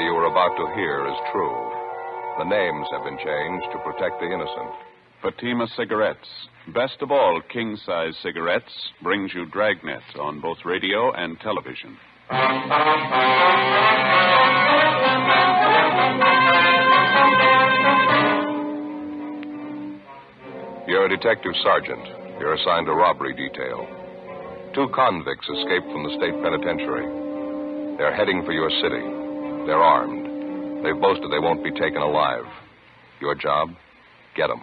story you are about to hear is true. The names have been changed to protect the innocent. Fatima Cigarettes, best of all king-size cigarettes, brings you Dragnet on both radio and television. You're a detective sergeant. You're assigned to robbery detail. 2 convicts escaped from the state penitentiary. They're heading for your city. They're armed. They've boasted they won't be taken alive. Your job? Get them.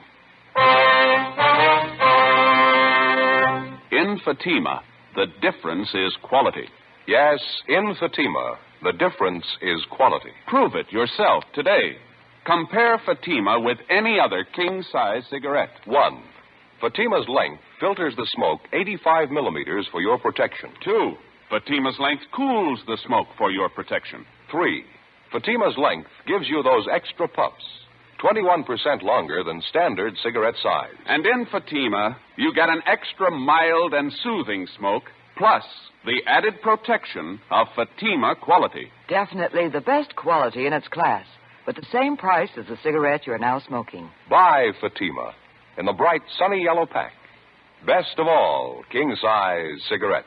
In Fatima, the difference is quality. Yes, in Fatima, the difference is quality. Prove it yourself today. Compare Fatima with any other king-size cigarette. 1. Fatima's length filters the smoke 85 millimeters for your protection. 2. Fatima's length cools the smoke for your protection. 3. Fatima's length gives you those extra puffs, 21% longer than standard cigarette size. And in Fatima, you get an extra mild and soothing smoke, plus the added protection of Fatima quality. Definitely the best quality in its class, but the same price as the cigarette you're now smoking. Buy Fatima in the bright, sunny yellow pack. Best of all, king-size cigarettes.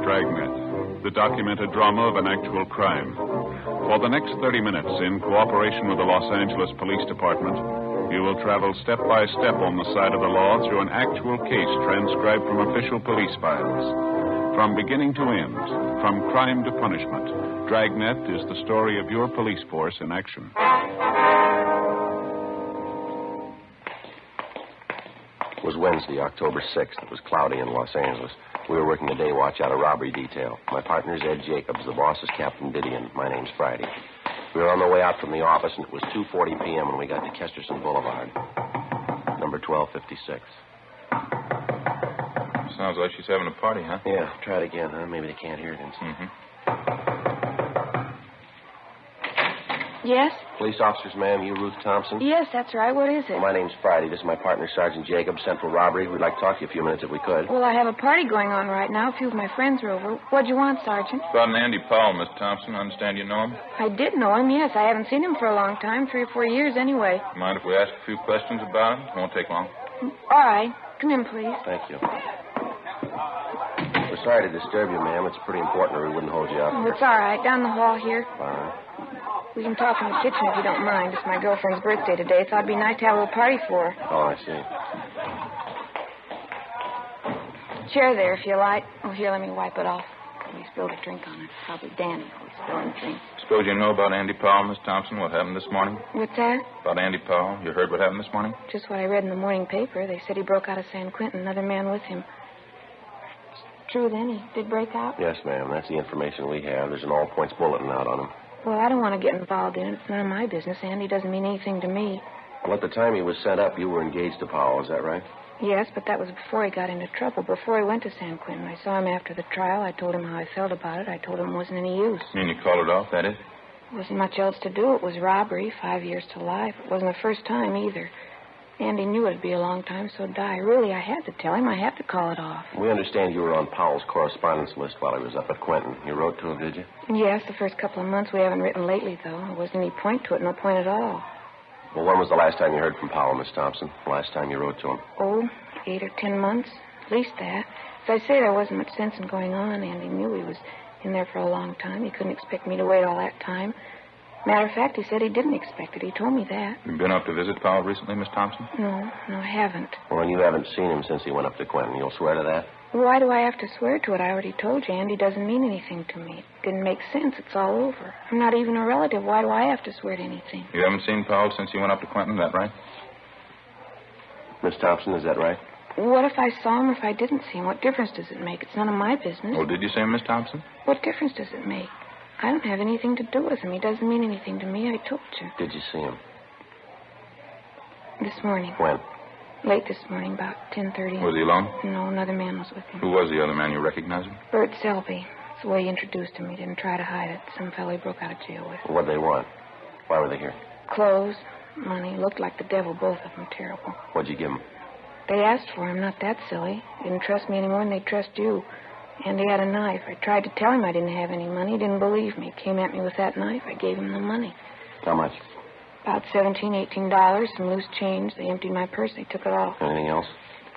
Dragnet, the documented drama of an actual crime. For the next 30 minutes, in cooperation with the Los Angeles Police Department, you will travel step by step on the side of the law through an actual case transcribed from official police files. From beginning to end, from crime to punishment, Dragnet is the story of your police force in action. It was Wednesday, October 6th. It was cloudy in Los Angeles. We were working a day watch out of robbery detail. My partner's Ed Jacobs. The boss is Captain Didion. My name's Friday. We were on the way out from the office, and it was 2:40 p.m. when we got to Kesterson Boulevard, number 1256. Sounds like she's having a party, huh? Yeah, try it again, huh? Maybe they can't hear it inside. Yes? Police officers, ma'am. You Ruth Thompson? Yes, that's right. What is it? Well, my name's Friday. This is my partner, Sergeant Jacobs, Central Robbery. We'd like to talk to you a few minutes if we could. Well, I have a party going on right now. A few of my friends are over. What'd you want, Sergeant? About an Andy Powell, Miss Thompson. I understand you know him. I did know him, yes. I haven't seen him for a long time, 3 or 4 years anyway. Mind if we ask a few questions about him? It won't take long. All right. Come in, please. Thank you. We're sorry to disturb you, ma'am. It's pretty important or we wouldn't hold you up. Oh, it's all right. Down the hall here. Fine. We can talk in the kitchen if you don't mind. It's my girlfriend's birthday today. Thought it'd be nice to have a little party for her. Oh, I see. Chair there, if you like. Oh, here, let me wipe it off. We spilled a drink on it. Probably Danny always spilling things. Suppose you know about Andy Powell, Miss Thompson, what happened this morning? What's that? About Andy Powell. You heard what happened this morning? Just what I read in the morning paper. They said he broke out of San Quentin, another man with him. It's true, then? He did break out? Yes, ma'am. That's the information we have. There's an all-points bulletin out on him. Well, I don't want to get involved in it. It's none of my business. Andy doesn't mean anything to me. Well, at the time he was sent up, you were engaged to Powell. Is that right? Yes, but that was before he got into trouble, before he went to San Quentin. I saw him after the trial. I told him how I felt about it. I told him it wasn't any use. You mean you called it off, that is? There wasn't much else to do. It was robbery, 5 years to life. It wasn't the first time either. Andy knew it'd be a long time, so die. Really, I had to tell him. I had to call it off. We understand you were on Powell's correspondence list while he was up at Quentin. You wrote to him, did you? Yes, the first couple of months. We haven't written lately, though. There wasn't any point to it, no point at all. Well, when was the last time you heard from Powell, Miss Thompson? The last time you wrote to him? Oh, 8 or 10 months. At least that. As I say, there wasn't much sense in going on. Andy knew he was in there for a long time. He couldn't expect me to wait all that time. Matter of fact, he said he didn't expect it. He told me that. You been up to visit Powell recently, Miss Thompson? No, I haven't. Well, and you haven't seen him since he went up to Quentin. You'll swear to that? Why do I have to swear to it? I already told you. Andy doesn't mean anything to me. It didn't make sense. It's all over. I'm not even a relative. Why do I have to swear to anything? You haven't seen Powell since he went up to Quentin, is that right? Miss Thompson, is that right? What if I saw him or if I didn't see him? What difference does it make? It's none of my business. Oh, did you say Miss Thompson? What difference does it make? I don't have anything to do with him. He doesn't mean anything to me. I told you. Did you see him? This morning. When? Late this morning, about 10:30. Was he alone? No, another man was with him. Who was the other man? You recognize him? Bert Selby. That's the way he introduced him. He didn't try to hide it. Some fellow he broke out of jail with. What'd they want? Why were they here? Clothes, money. Looked like the devil, both of them. Terrible. What'd you give them? They asked for him, not that silly. Didn't trust me any more than they trust you. Andy had a knife. I tried to tell him I didn't have any money. He didn't believe me. Came at me with that knife. I gave him the money. How much? About $17, $18, some loose change. They emptied my purse. They took it all. Anything else?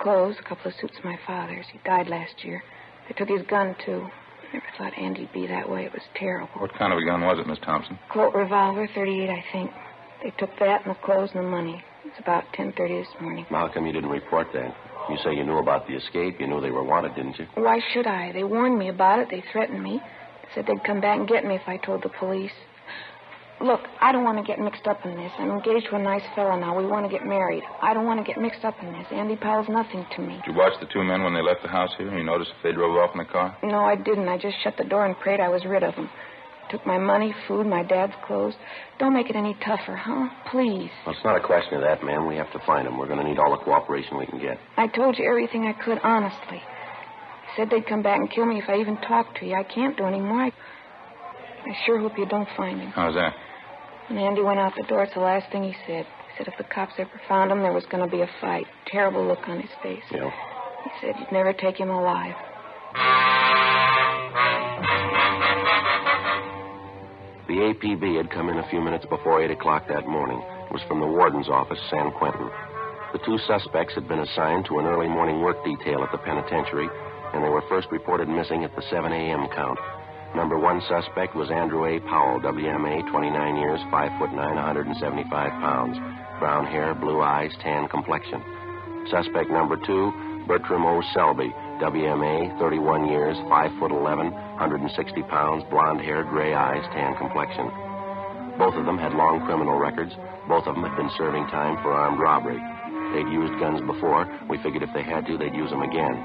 Clothes, a couple of suits of my father's. He died last year. They took his gun, too. I never thought Andy'd be that way. It was terrible. What kind of a gun was it, Miss Thompson? Colt revolver, 38, I think. They took that and the clothes and the money. It's about 10:30 this morning. How come you didn't report that? You say you knew about the escape. You knew they were wanted, didn't you? Why should I? They warned me about it. They threatened me. Said they'd come back and get me if I told the police. Look, I don't want to get mixed up in this. I'm engaged to a nice fellow now. We want to get married. I don't want to get mixed up in this. Andy Powell's nothing to me. Did you watch the two men when they left the house here? You noticed if they drove off in the car? No, I didn't. I just shut the door and prayed I was rid of them. Took my money, food, my dad's clothes. Don't make it any tougher, huh? Please. Well, it's not a question of that, ma'am. We have to find them. We're going to need all the cooperation we can get. I told you everything I could, honestly. Said they'd come back and kill me if I even talked to you. I can't do any more. I sure hope you don't find him. How's that? When Andy went out the door, it's the last thing he said. He said if the cops ever found him, there was going to be a fight. Terrible look on his face. Yeah. He said you'd never take him alive. The APB had come in a few minutes before 8 o'clock that morning. It was from the warden's office, San Quentin. The two suspects had been assigned to an early morning work detail at the penitentiary, and they were first reported missing at the 7 a.m. count. Number one suspect was Andrew A. Powell, WMA, 29 years, 5'9", 175 pounds. Brown hair, blue eyes, tan complexion. Suspect number two, Bertram O. Selby, WMA, 31 years, 5'11", 160 pounds, blonde hair, gray eyes, tan complexion. Both of them had long criminal records. Both of them had been serving time for armed robbery. They'd used guns before. We figured if they had to, they'd use them again.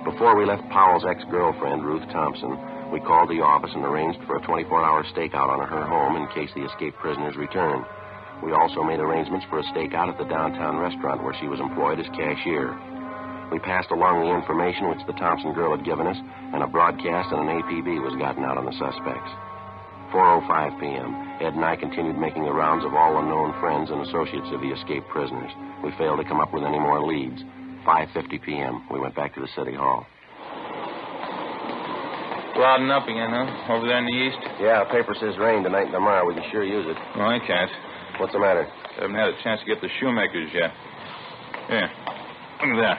Before we left Powell's ex-girlfriend, Ruth Thompson, we called the office and arranged for a 24-hour stakeout on her home in case the escaped prisoners returned. We also made arrangements for a stakeout at the downtown restaurant where she was employed as cashier. We passed along the information which the Thompson girl had given us, and a broadcast and an APB was gotten out on the suspects. 4:05 p.m., Ed and I continued making the rounds of all the known friends and associates of the escaped prisoners. We failed to come up with any more leads. 5:50 p.m., we went back to the city hall. Clouding up again, huh? Over there in the east? Yeah, paper says rain tonight and tomorrow. We can sure use it. No, I can't. What's the matter? Haven't had a chance to get the shoemakers yet. Here. Look at that.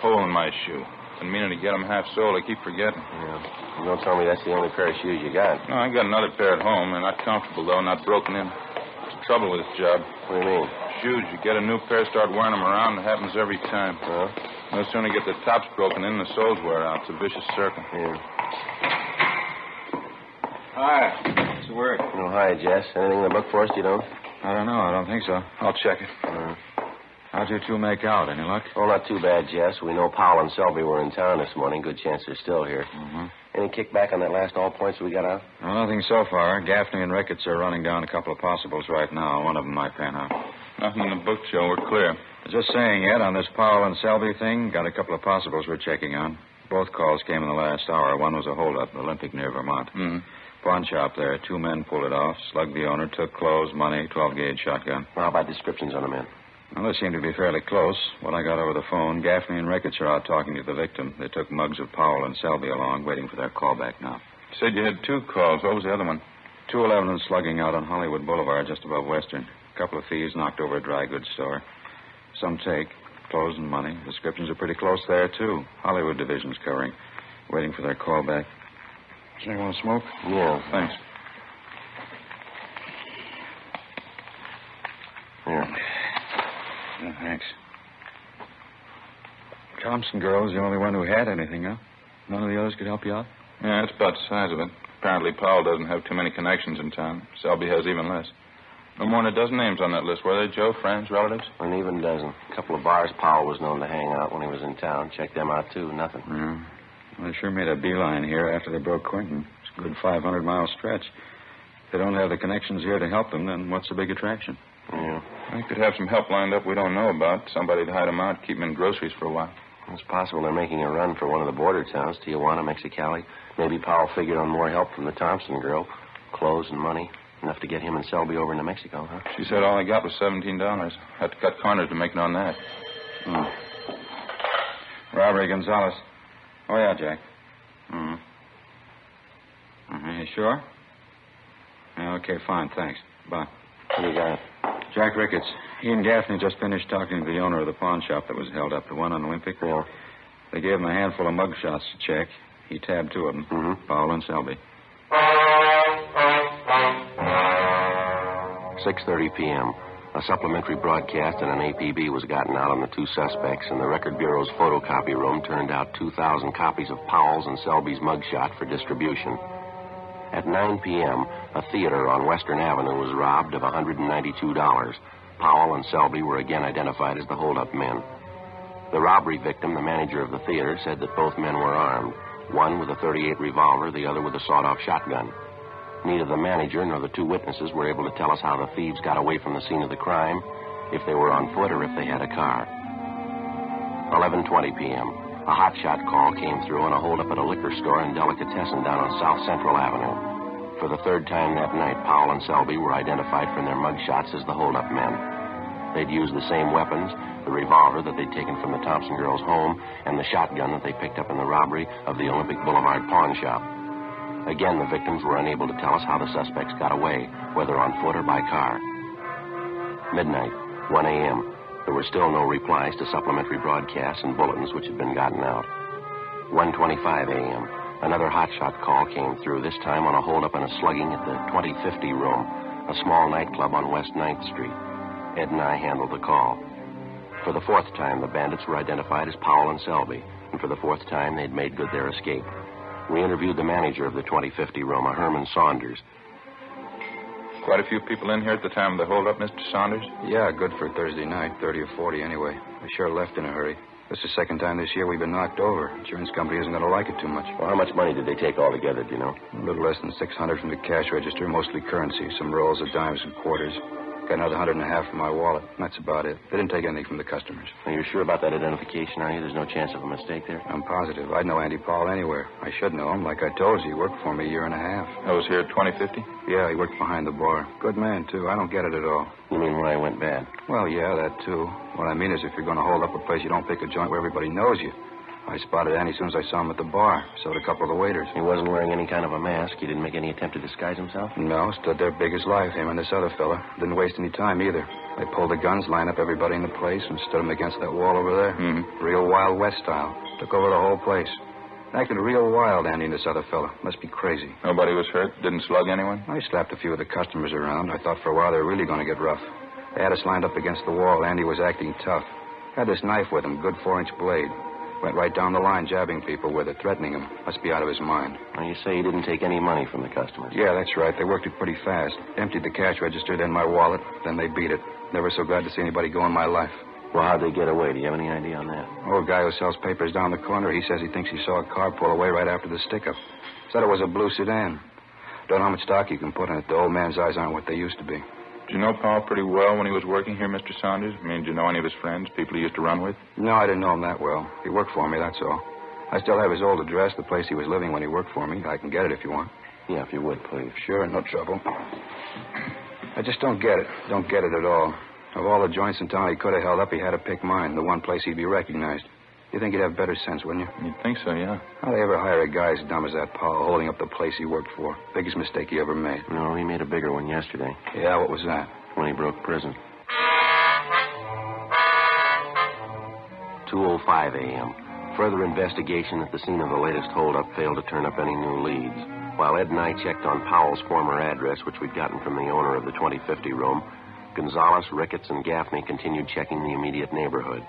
Hole in my shoe. Been meaning to get them half-soled. I keep forgetting. Yeah. Don't tell me that's the only pair of shoes you got. No, I got another pair at home. They're not comfortable, though, not broken in. What's the trouble with this job? What do you mean? Shoes. You get a new pair, start wearing them around, it happens every time. Huh? No sooner get the tops broken in, the soles wear out. It's a vicious circle. Yeah. Hi. What's the word? Oh, hi, Jess. Anything in the book for us, you don't? I don't know. I don't think so. I'll check it. How'd you two make out? Any luck? Oh, not too bad, Jess. We know Powell and Selby were in town this morning. Good chance they're still here. Mm-hmm. Any kickback on that last all points we got out? Well, nothing so far. Gaffney and Ricketts are running down a couple of possibles right now. One of them might pan out. Nothing in the book, Joe. We're clear. Just saying, Ed, on this Powell and Selby thing, got a couple of possibles we're checking on. Both calls came in the last hour. One was a holdup, Olympic near Vermont. Mm-hmm. Pawn shop there. Two men pulled it off, slugged the owner, took clothes, money, 12-gauge shotgun. How about descriptions on the men? Well, they seem to be fairly close. What I got over the phone, Gaffney and Ricketts are out talking to the victim. They took mugs of Powell and Selby along, waiting for their call back now. You said you had two calls. What was the other one? 211 and slugging out on Hollywood Boulevard, just above Western. A couple of thieves knocked over a dry goods store. Some take, clothes and money. Descriptions are pretty close there, too. Hollywood division's covering. Waiting for their call back. Does anyone want to smoke? Yeah. Thanks. Here. Yeah, thanks. Thompson girl was the only one who had anything, huh? None of the others could help you out? Yeah, that's about the size of it. Apparently, Powell doesn't have too many connections in town. Selby has even less. No more than a dozen names on that list, were they, Joe? Friends, relatives? An even dozen. A couple of bars Powell was known to hang out when he was in town. Checked them out, too. Nothing. Yeah. Well, they sure made a beeline here after they broke Quentin. It's a good 500-mile stretch. If they don't have the connections here to help them, then what's the big attraction? Yeah. They could have some help lined up we don't know about. Somebody to hide them out, keep them in groceries for a while. It's possible they're making a run for one of the border towns, Tijuana, Mexicali. Maybe Powell figured on more help from the Thompson girl. Clothes and money. Enough to get him and Selby over into Mexico, huh? She said all I got was $17. Had to cut corners to make it on that. Robbery, Gonzalez. Oh, yeah, Jack. You sure? Yeah, okay, fine, thanks. Bye. What do you got? Jack Ricketts. He and Gaffney just finished talking to the owner of the pawn shop that was held up, the one on Olympic. Yeah. They gave him a handful of mug shots to check. He tabbed two of them, Powell and Selby. 6:30 p.m. A supplementary broadcast and an APB was gotten out on the two suspects, and the Record Bureau's photocopy room turned out 2,000 copies of Powell's and Selby's mugshot for distribution. At 9 p.m., a theater on Western Avenue was robbed of $192. Powell and Selby were again identified as the hold-up men. The robbery victim, the manager of the theater, said that both men were armed, one with a .38 revolver, the other with a sawed-off shotgun. Neither the manager nor the two witnesses were able to tell us how the thieves got away from the scene of the crime, if they were on foot or if they had a car. 11:20 p.m. A hotshot call came through on a holdup at a liquor store and delicatessen down on South Central Avenue. For the third time that night, Powell and Selby were identified from their mugshots as the holdup men. They'd used the same weapons, the revolver that they'd taken from the Thompson girls' home, and the shotgun that they picked up in the robbery of the Olympic Boulevard pawn shop. Again, the victims were unable to tell us how the suspects got away, whether on foot or by car. Midnight, 1 a.m. There were still no replies to supplementary broadcasts and bulletins which had been gotten out. 1:25 a.m. Another hotshot call came through, this time on a holdup and a slugging at the 2050 room, a small nightclub on West 9th Street. Ed and I handled the call. For the fourth time, the bandits were identified as Powell and Selby, and for the fourth time, they'd made good their escape. We interviewed the manager of the 2050 room, a Herman Saunders. Quite a few people in here at the time of the holdup, Mr. Saunders? Yeah, good for Thursday night, 30 or 40 anyway. We sure left in a hurry. This is the second time this year we've been knocked over. Insurance company isn't going to like it too much. Well, how much money did they take altogether, do you know? A little less than $600 from the cash register, mostly currency, some rolls of dimes and quarters. Got another $150 from my wallet. That's about it. They didn't take anything from the customers. Are you sure about that identification, are you? There's no chance of a mistake there? I'm positive. I'd know Andy Powell anywhere. I should know him. Like I told you, he worked for me a year and a half. I was here at 2050? Yeah, he worked behind the bar. Good man, too. I don't get it at all. You mean when I went bad? Well, yeah, that, too. What I mean is if you're going to hold up a place, you don't pick a joint where everybody knows you. I spotted Andy as soon as I saw him at the bar. So did a couple of the waiters. He wasn't wearing any kind of a mask? He didn't make any attempt to disguise himself? No, stood there big as life, him and this other fella. Didn't waste any time either. They pulled the guns, lined up everybody in the place, and stood them against that wall over there. Real Wild West style. Took over the whole place. Acted real wild, Andy and this other fella. Must be crazy. Nobody was hurt? Didn't slug anyone? I slapped a few of the customers around. I thought for a while they were really going to get rough. They had us lined up against the wall. Andy was acting tough. Had this knife with him, good 4-inch blade. Went right down the line, jabbing people with it, threatening them. Must be out of his mind. Now, you say he didn't take any money from the customers? Yeah, that's right. They worked it pretty fast. Emptied the cash register, then my wallet. Then they beat it. Never so glad to see anybody go in my life. Well, how'd they get away? Do you have any idea on that? Old guy who sells papers down the corner, he says he thinks he saw a car pull away right after the stick-up. Said it was a blue sedan. Don't know how much stock you can put in it. The old man's eyes aren't what they used to be. Did you know Paul pretty well when he was working here, Mr. Saunders? I mean, did you know any of his friends, people he used to run with? No, I didn't know him that well. He worked for me, that's all. I still have his old address, the place he was living when he worked for me. I can get it if you want. Yeah, if you would, please. Sure, no trouble. I just don't get it. Don't get it at all. Of all the joints in town he could have held up, he had to pick mine, the one place he'd be recognized. You think he'd have better sense, wouldn't you? You'd think so, yeah. How'd they ever hire a guy as dumb as that Powell holding up the place he worked for? Biggest mistake he ever made. No, he made a bigger one yesterday. Yeah, what was that? When he broke prison. 2:05 a.m. Further investigation at the scene of the latest holdup failed to turn up any new leads. While Ed and I checked on Powell's former address, which we'd gotten from the owner of the 2050 room, Gonzalez, Ricketts, and Gaffney continued checking the immediate neighborhood.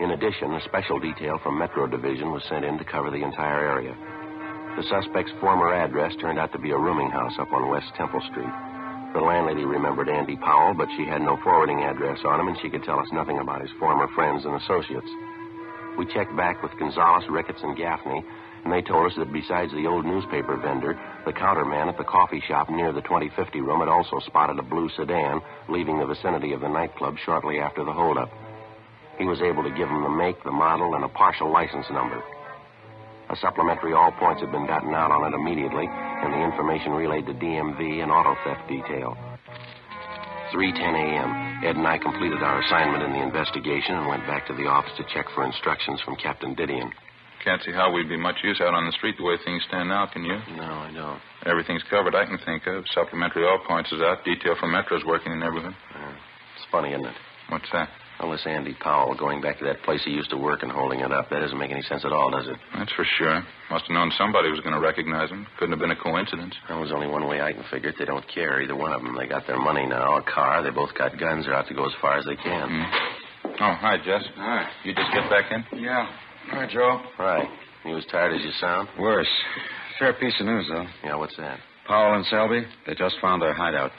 In addition, a special detail from Metro Division was sent in to cover the entire area. The suspect's former address turned out to be a rooming house up on West Temple Street. The landlady remembered Andy Powell, but she had no forwarding address on him, and she could tell us nothing about his former friends and associates. We checked back with Gonzalez, Ricketts, and Gaffney, and they told us that besides the old newspaper vendor, the counterman at the coffee shop near the 2050 room had also spotted a blue sedan leaving the vicinity of the nightclub shortly after the holdup. He was able to give them the make, the model, and a partial license number. A supplementary all points had been gotten out on it immediately, and the information relayed to DMV and auto theft detail. 3:10 a.m. Ed and I completed our assignment in the investigation and went back to the office to check for instructions from Captain Didion. Can't see how we'd be much use out on the street the way things stand now, can you? No, I don't. Everything's covered I can think of. Supplementary all points is out. Detail from Metro's working in the neighborhood. It's funny, isn't it? What's that? Well, this Andy Powell going back to that place he used to work and holding it up, that doesn't make any sense at all, does it? That's for sure. Must have known somebody was going to recognize him. Couldn't have been a coincidence. Well, there's only one way I can figure it. They don't care, either one of them. They got their money now, a car. They both got guns. They're out to go as far as they can. Oh, hi, Jess. Hi. You just get back in? Yeah. Hi, Joe. Right. You as tired as you sound? Worse. Fair piece of news, though. Yeah, what's that? Powell and Selby, they just found their hideout.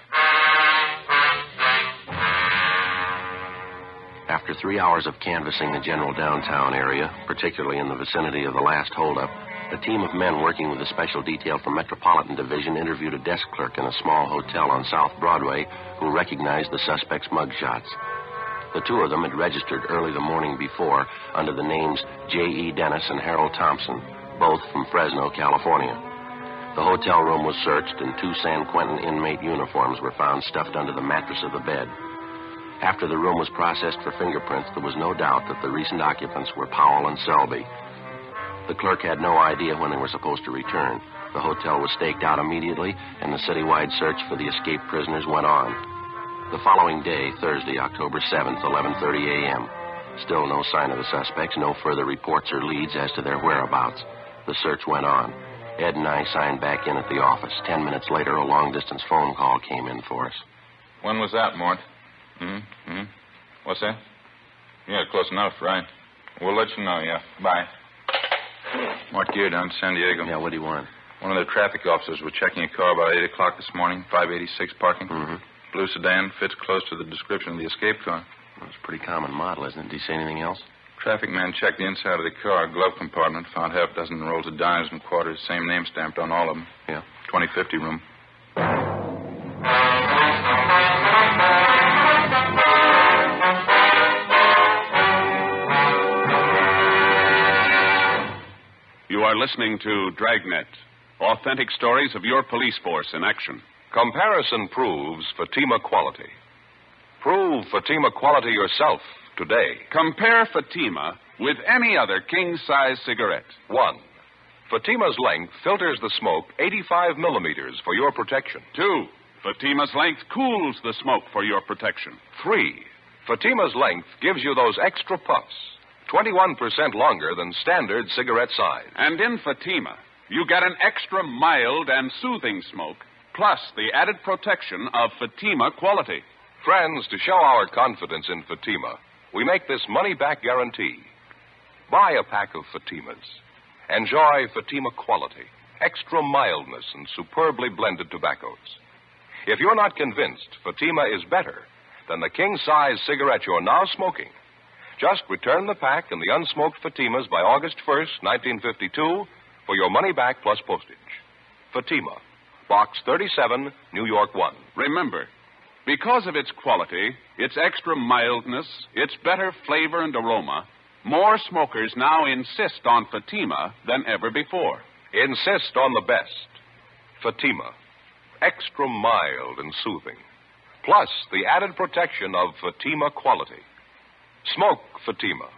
After 3 hours of canvassing the general downtown area, particularly in the vicinity of the last holdup, a team of men working with a special detail from Metropolitan Division interviewed a desk clerk in a small hotel on South Broadway who recognized the suspect's mugshots. The two of them had registered early the morning before under the names J.E. Dennis and Harold Thompson, both from Fresno, California. The hotel room was searched, and 2 San Quentin inmate uniforms were found stuffed under the mattress of the bed. After the room was processed for fingerprints, there was no doubt that the recent occupants were Powell and Selby. The clerk had no idea when they were supposed to return. The hotel was staked out immediately, and the citywide search for the escaped prisoners went on. The following day, Thursday, October 7th, 11:30 a.m., still no sign of the suspects, no further reports or leads as to their whereabouts. The search went on. Ed and I signed back in at the office. 10 minutes later, a long-distance phone call came in for us. When was that, Mort? What's that? Yeah, close enough, right? We'll let you know, yeah. Bye. Mort Gear down to San Diego. Yeah, what do you want? One of the traffic officers was checking a car about 8 o'clock this morning, 586 parking. Blue sedan, fits close to the description of the escape car. Well, it's a pretty common model, isn't it? Did he say anything else? Traffic man checked the inside of the car, glove compartment, found half a dozen rolls of dimes and quarters, same name stamped on all of them. Yeah. 2050 room. You are listening to Dragnet, authentic stories of your police force in action. Comparison proves Fatima quality. Prove Fatima quality yourself today. Compare Fatima with any other king-size cigarette. 1. Fatima's length filters the smoke 85 millimeters for your protection. 2. Fatima's length cools the smoke for your protection. 3. Fatima's length gives you those extra puffs, 21% longer than standard cigarette size. And in Fatima, you get an extra mild and soothing smoke, plus the added protection of Fatima quality. Friends, to show our confidence in Fatima, we make this money-back guarantee. Buy a pack of Fatimas. Enjoy Fatima quality, extra mildness, and superbly blended tobaccos. If you're not convinced Fatima is better than the king-size cigarette you're now smoking, just return the pack and the unsmoked Fatimas by August 1st, 1952, for your money back plus postage. Fatima, Box 37, New York 1. Remember, because of its quality, its extra mildness, its better flavor and aroma, more smokers now insist on Fatima than ever before. Insist on the best. Fatima, extra mild and soothing, plus the added protection of Fatima quality. Smoke Fatima.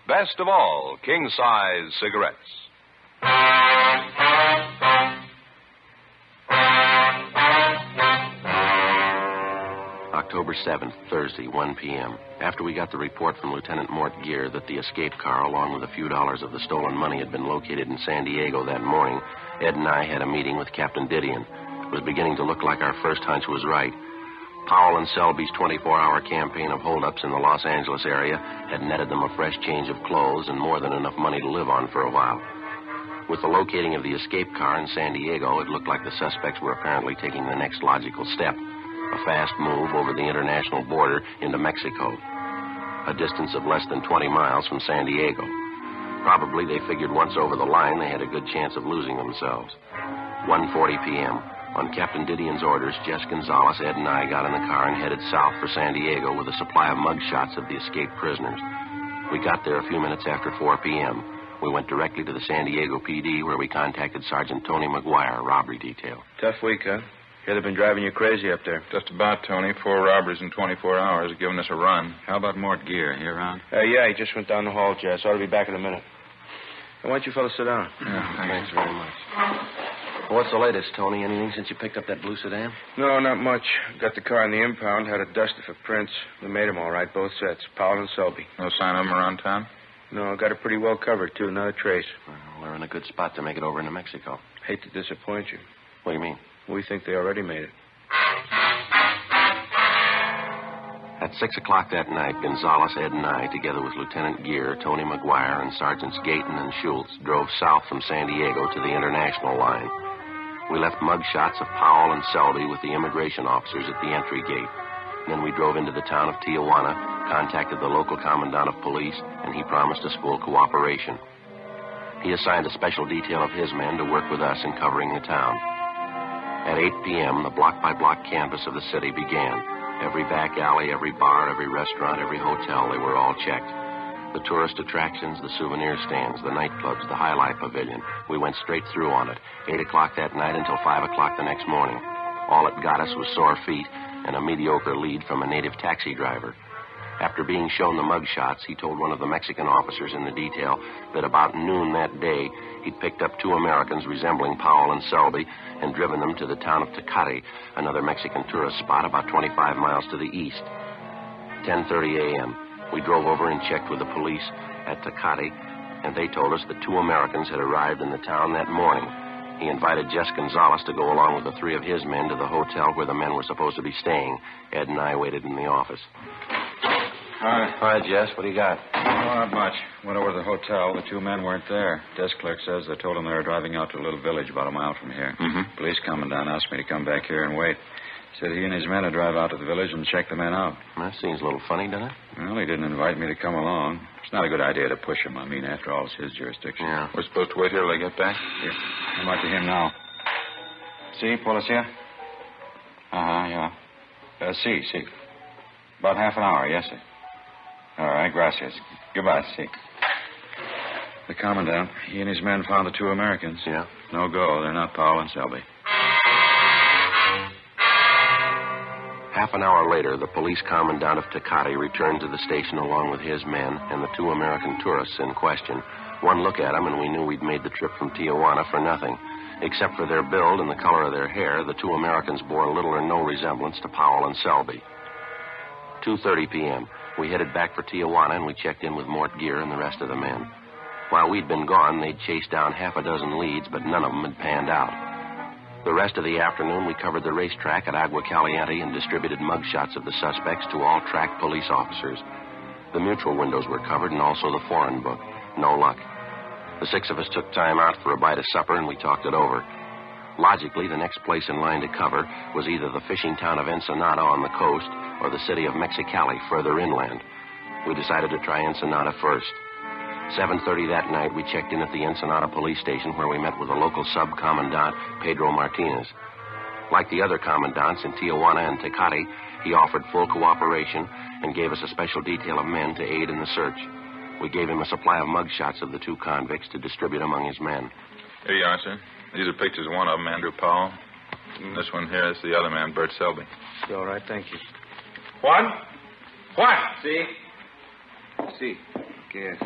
Best of all, king-size cigarettes. October 7th, Thursday, 1 p.m. After we got the report from Lieutenant Mort Gear that the escaped car, along with a few dollars of the stolen money, had been located in San Diego that morning, Ed and I had a meeting with Captain Didion. It was beginning to look like our first hunch was right. Powell and Selby's 24-hour campaign of holdups in the Los Angeles area had netted them a fresh change of clothes and more than enough money to live on for a while. With the locating of the escape car in San Diego, it looked like the suspects were apparently taking the next logical step, a fast move over the international border into Mexico, a distance of less than 20 miles from San Diego. Probably they figured once over the line they had a good chance of losing themselves. 1:40 p.m., on Captain Didion's orders, Jess Gonzalez, Ed, and I got in the car and headed south for San Diego with a supply of mugshots of the escaped prisoners. We got there a few minutes after 4 p.m. We went directly to the San Diego PD, where we contacted Sergeant Tony McGuire, robbery detail. Tough week, huh? Hear they've been driving you crazy up there. Just about, Tony. 4 robberies in 24 hours, giving us a run. How about Mort Gear? He around? Yeah, he just went down the hall, Jess. Ought to be back in a minute. Why don't you fellas sit down? Yeah, Thanks very much. What's the latest, Tony? Anything since you picked up that blue sedan? No, not much. Got the car in the impound, had it dusted for prints. They made them all right, both sets. Powell and Selby. No sign of them around town? No, got it pretty well covered, too. Not a trace. Well, we're in a good spot to make it over into Mexico. Hate to disappoint you. What do you mean? We think they already made it. At 6 o'clock that night, Gonzalez, Ed, and I, together with Lieutenant Gear, Tony McGuire, and Sergeants Gayton and Schultz, drove south from San Diego to the international line. We left mug shots of Powell and Selby with the immigration officers at the entry gate. Then we drove into the town of Tijuana, contacted the local commandant of police, and he promised us full cooperation. He assigned a special detail of his men to work with us in covering the town. At 8 p.m., the block-by-block canvass of the city began. Every back alley, every bar, every restaurant, every hotel, they were all checked. The tourist attractions, the souvenir stands, the nightclubs, the highlight pavilion. We went straight through on it, 8 o'clock that night until 5 o'clock the next morning. All it got us was sore feet and a mediocre lead from a native taxi driver. After being shown the mug shots, he told one of the Mexican officers in the detail that about noon that day, he'd picked up 2 Americans resembling Powell and Selby and driven them to the town of Tecate, another Mexican tourist spot about 25 miles to the east. 10:30 a.m. We drove over and checked with the police at Tecate, and they told us that 2 Americans had arrived in the town that morning. He invited Jess Gonzalez to go along with the 3 of his men to the hotel where the men were supposed to be staying. Ed and I waited in the office. Hi, Jess. What do you got? Oh, not much. Went over to the hotel. The 2 men weren't there. Desk clerk says they told him they were driving out to a little village about a mile from here. Mm-hmm. Police commandant asked me to come back here and wait. Said he and his men would drive out to the village and check the men out. That seems a little funny, doesn't it? Well, he didn't invite me to come along. It's not a good idea to push him. I mean, after all, it's his jurisdiction. Yeah. We're supposed to wait here till they get back? Here. I'm out to him now. See, policia? Yeah. See. About half an hour, yes, sir. All right, gracias. Goodbye, see. The commandant, he and his men found the 2 Americans. Yeah? No go. They're not Powell and Selby. Half an hour later, the police commandant of Tecate returned to the station along with his men and the 2 American tourists in question. One look at them, and we knew we'd made the trip from Tijuana for nothing. Except for their build and the color of their hair, the 2 Americans bore little or no resemblance to Powell and Selby. 2:30 p.m. We headed back for Tijuana, and we checked in with Mort Gear and the rest of the men. While we'd been gone, they'd chased down half a dozen leads, but none of them had panned out. The rest of the afternoon, we covered the racetrack at Agua Caliente and distributed mugshots of the suspects to all track police officers. The mutual windows were covered, and also the foreign book. No luck. The 6 of us took time out for a bite of supper, and we talked it over. Logically, the next place in line to cover was either the fishing town of Ensenada on the coast or the city of Mexicali further inland. We decided to try Ensenada first. 7:30 that night, we checked in at the Ensenada police station where we met with the local sub-commandant, Pedro Martinez. Like the other commandants in Tijuana and Tecate, he offered full cooperation and gave us a special detail of men to aid in the search. We gave him a supply of mugshots of the 2 convicts to distribute among his men. Here you are, sir. These are pictures of one of them, Andrew Powell. And this one here is the other man, Bert Selby. All right, thank you. Juan? See. Yes.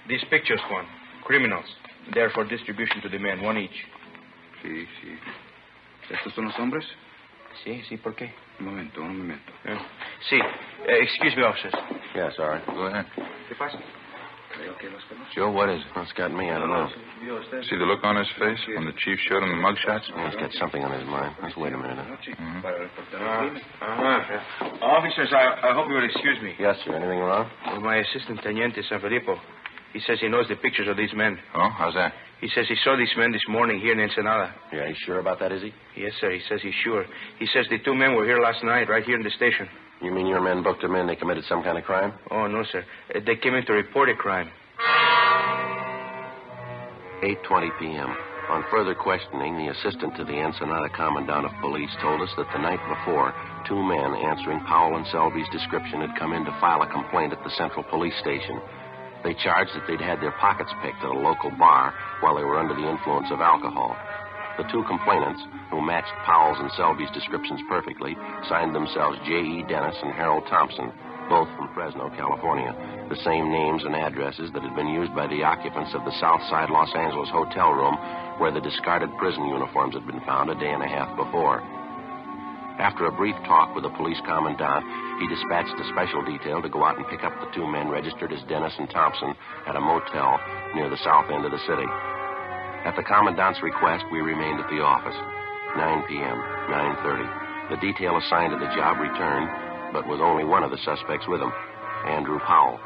These pictures, Juan. Criminals. They're for distribution to the men, 1 each. Sí. ¿Estos son los hombres? Sí, ¿por qué? Un momento. Sí. Excuse me, officers. Yes, all right. Go ahead. ¿Qué pasa? Joe, what is it? What's got me? I don't know. See the look on his face when the chief showed him the mugshots? He's got something on his mind. Let's wait a minute. Officers, I hope you will excuse me. Yes, sir. Anything wrong? Well, my assistant, Teniente San Filippo. He says he knows the pictures of these men. Oh, how's that? He says he saw these men this morning here in Ensenada. Yeah, he's sure about that, is he? Yes, sir. He says he's sure. He says the 2 men were here last night, right here in the station. You mean your men booked them in? They committed some kind of crime? Oh, no, sir. They came in to report a crime. 8:20 p.m. On further questioning, the assistant to the Ensenada commandant of police told us that the night before, 2 men answering Powell and Selby's description had come in to file a complaint at the central police station. They charged that they'd had their pockets picked at a local bar while they were under the influence of alcohol. The two complainants, who matched Powell's and Selby's descriptions perfectly, signed themselves J.E. Dennis and Harold Thompson, both from Fresno, California, the same names and addresses that had been used by the occupants of the Southside Los Angeles hotel room where the discarded prison uniforms had been found a day and a half before. After a brief talk with the police commandant, he dispatched a special detail to go out and pick up the two men registered as Dennis and Thompson at a motel near the south end of the city. At the commandant's request, we remained at the office. 9 p.m., 9:30. The detail assigned to the job returned, but with only one of the suspects with him, Andrew Powell.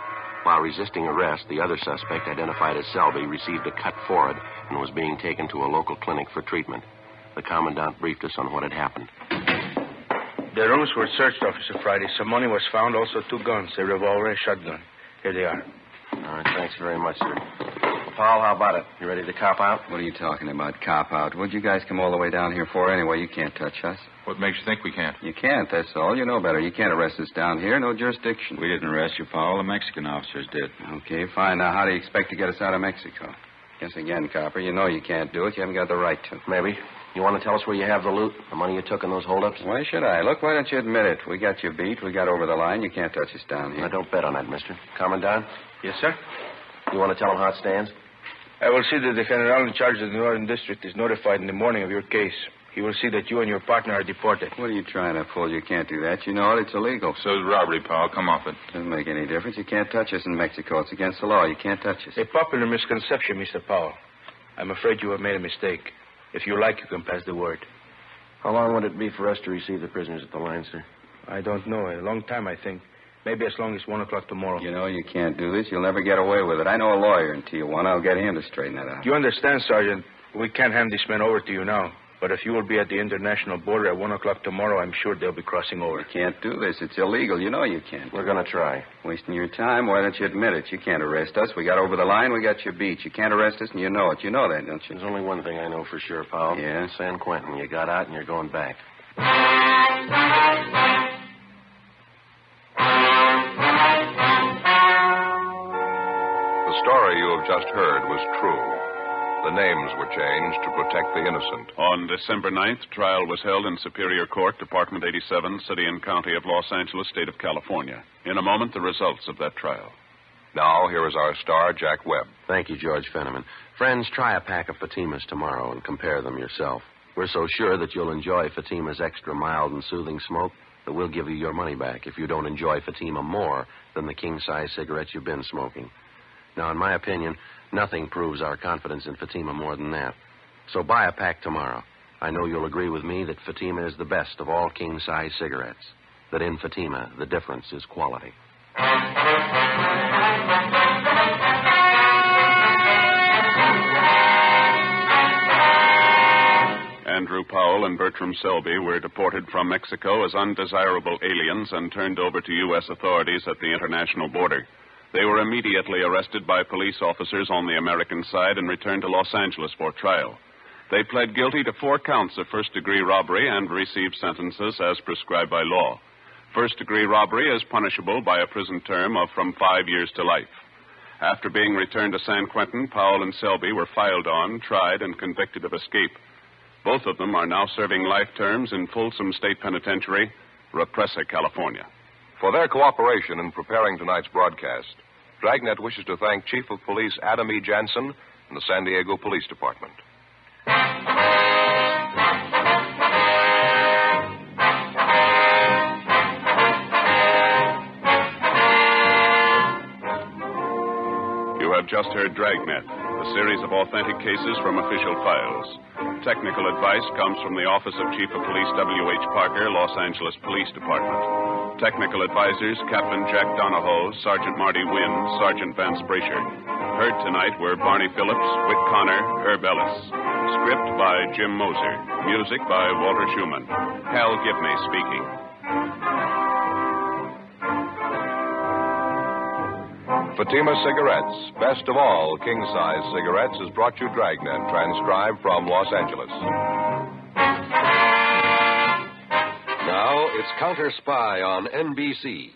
While resisting arrest, the other suspect, identified as Selby, received a cut forehead and was being taken to a local clinic for treatment. The commandant briefed us on what had happened. The rooms were searched, Officer Friday. Some money was found, also 2 guns, a revolver and a shotgun. Here they are. All right, thanks very much, sir. Well, Powell, how about it? You ready to cop out? What are you talking about, cop out? What'd you guys come all the way down here for anyway? You can't touch us. What makes you think we can't? You can't, that's all. You know better. You can't arrest us down here. No jurisdiction. We didn't arrest you, Powell. The Mexican officers did. Okay, fine. Now, how do you expect to get us out of Mexico? Guess again, copper, you know you can't do it. You haven't got the right to. Maybe. You want to tell us where you have the loot? The money you took in those holdups? Why should I? Look, why don't you admit it? We got you beat. We got over the line. You can't touch us down here. I don't bet on that, mister. Commandant? Yes, sir? You want to tell him how it stands? I will see that the general in charge of the Northern District is notified in the morning of your case. He will see that you and your partner are deported. What are you trying to pull? You can't do that. You know it. It's illegal. So is robbery, Powell. Come off it. Doesn't make any difference. You can't touch us in Mexico. It's against the law. You can't touch us. A popular misconception, Mr. Powell. I'm afraid you have made a mistake. If you like, you can pass the word. How long would it be for us to receive the prisoners at the line, sir? I don't know. A long time, I think. Maybe as long as 1 o'clock tomorrow. You know you can't do this. You'll never get away with it. I know a lawyer in Tijuana. I'll get him to straighten that out. You understand, Sergeant, we can't hand these men over to you now. But if you will be at the international border at 1 o'clock tomorrow, I'm sure they'll be crossing over. You can't do this. It's illegal. You know you can't. We're going to try. Wasting your time? Why don't you admit it? You can't arrest us. We got over the line. We got you beat. You can't arrest us, and you know it. You know that, don't you? There's only one thing I know for sure, Powell. Yeah? San Quentin. You got out, and you're going back. The story you have just heard was true. The names were changed to protect the innocent. On December 9th, trial was held in Superior Court, Department 87, City and County of Los Angeles, State of California. In a moment, the results of that trial. Now, here is our star, Jack Webb. Thank you, George Fenneman. Friends, try a pack of Fatimas tomorrow and compare them yourself. We're so sure that you'll enjoy Fatima's extra mild and soothing smoke that we'll give you your money back if you don't enjoy Fatima more than the king-size cigarettes you've been smoking. Now, in my opinion, nothing proves our confidence in Fatima more than that. So buy a pack tomorrow. I know you'll agree with me that Fatima is the best of all king-size cigarettes. That in Fatima, the difference is quality. Andrew Powell and Bertram Selby were deported from Mexico as undesirable aliens and turned over to U.S. authorities at the international border. They were immediately arrested by police officers on the American side and returned to Los Angeles for trial. They pled guilty to 4 counts of first-degree robbery and received sentences as prescribed by law. First-degree robbery is punishable by a prison term of from 5 years to life. After being returned to San Quentin, Powell and Selby were filed on, tried, and convicted of escape. Both of them are now serving life terms in Folsom State Penitentiary, Represa, California. For their cooperation in preparing tonight's broadcast, Dragnet wishes to thank Chief of Police Adam E. Jansen and the San Diego Police Department. You have just heard Dragnet, a series of authentic cases from official files. Technical advice comes from the Office of Chief of Police W.H. Parker, Los Angeles Police Department. Technical advisors, Captain Jack Donahoe, Sergeant Marty Wynn, Sergeant Vance Brasher. Heard tonight were Barney Phillips, Whit Connor, Herb Ellis. Script by Jim Moser. Music by Walter Schumann. Hal Gibney speaking. Fatima Cigarettes, best of all king-size cigarettes, has brought you Dragnet, transcribed from Los Angeles. Now it's Counter Spy on NBC.